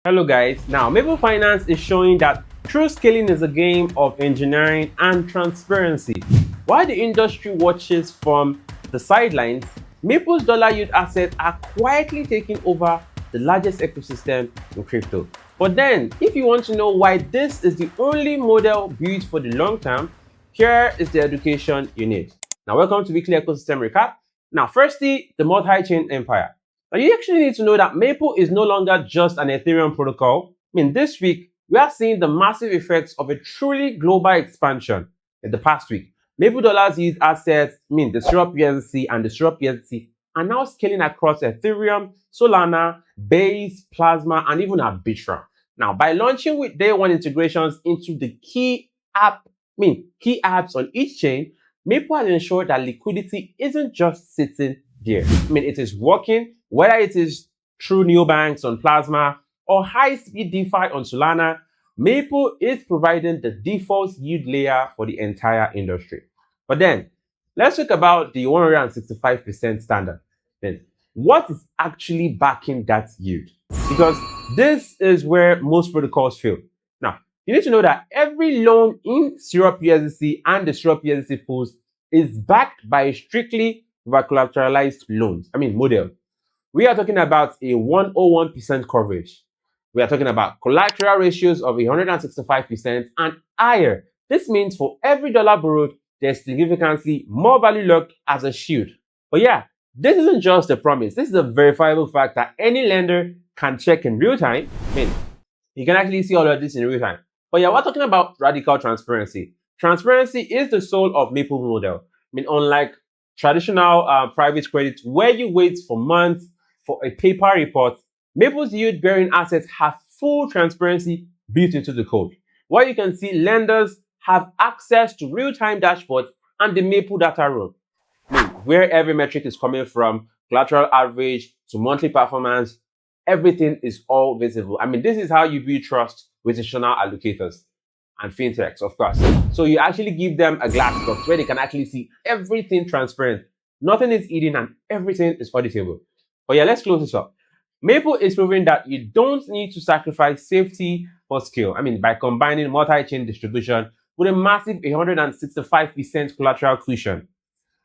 Hello guys, now Maple Finance is showing that true scaling is a game of engineering and transparency. While the industry watches from the sidelines, Maple's dollar yield assets are quietly taking over the largest ecosystem in crypto. But then, if you want to know why this is the only model built for the long term, here is the education you need. Now welcome to Weekly Ecosystem Recap. Now firstly, the multi-chain empire. Now, you actually need to know that Maple is no longer just an Ethereum protocol. This week, we are seeing the massive effects of a truly global expansion in the past week. Maple dollars yield assets, the syrupUSDC and the syrupUSDT are now scaling across Ethereum, Solana, Base, Plasma, and even Arbitrum. Now, by launching with day one integrations into the key apps on each chain, Maple has ensured that liquidity isn't just sitting there. It is working, whether it is through neobanks on Plasma or high-speed DeFi on Solana. Maple is providing the default yield layer for the entire industry. But then, let's talk about the 165% standard. Then, what is actually backing that yield? Because this is where most protocols fail. Now, you need to know that every loan in syrupUSDC and the syrupUSDC pools is backed by a strictly collateralized loans, model. We are talking about a 101% coverage. We are talking about collateral ratios of 165% and higher. This means for every dollar borrowed, there's significantly more value locked as a shield. But yeah, this isn't just a promise. This is a verifiable fact that any lender can check in real time. You can actually see all of this in real time. But yeah, we're talking about radical transparency. Transparency is the soul of Maple model. Unlike traditional private credit where you wait for months for a paper report, Maple's yield-bearing assets have full transparency built into the code. Where you can see lenders have access to real-time dashboards and the Maple data room, where every metric is coming from, collateral average to monthly performance, everything is all visible. This is how you build trust with institutional allocators and fintechs, of course. So you actually give them a glass box where they can actually see everything transparent. Nothing is hidden and everything is auditable. But yeah, let's close this up. Maple is proving that you don't need to sacrifice safety for scale. By combining multi-chain distribution with a massive 165% collateral cushion.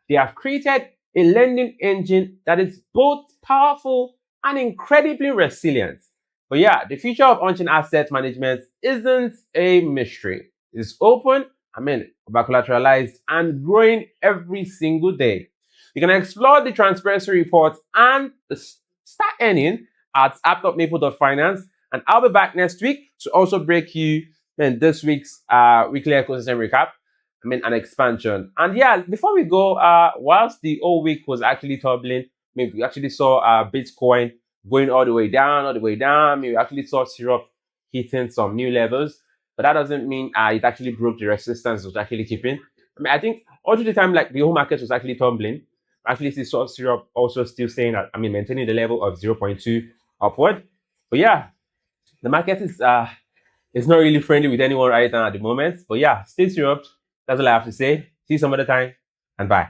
They have created a lending engine that is both powerful and incredibly resilient. But yeah, the future of on-chain asset management isn't a mystery. It's open, over-collateralized, and growing every single day. You can explore the transparency report and start earning at app.maple.finance. And I'll be back next week to also break you this week's weekly ecosystem recap. An expansion. And yeah, before we go, whilst the whole week was actually turbulent, we actually saw Bitcoin going all the way down. We actually saw Syrup hitting some new levels. But that doesn't mean it actually broke the resistance it was actually keeping. I think all through the time, the whole market was actually tumbling. Actually, see Syrup also still saying that, maintaining the level of 0.2 upward. But yeah, the market is not really friendly with anyone right now at the moment. But yeah, stay Syrup. That's all I have to say. See you some other time, and bye.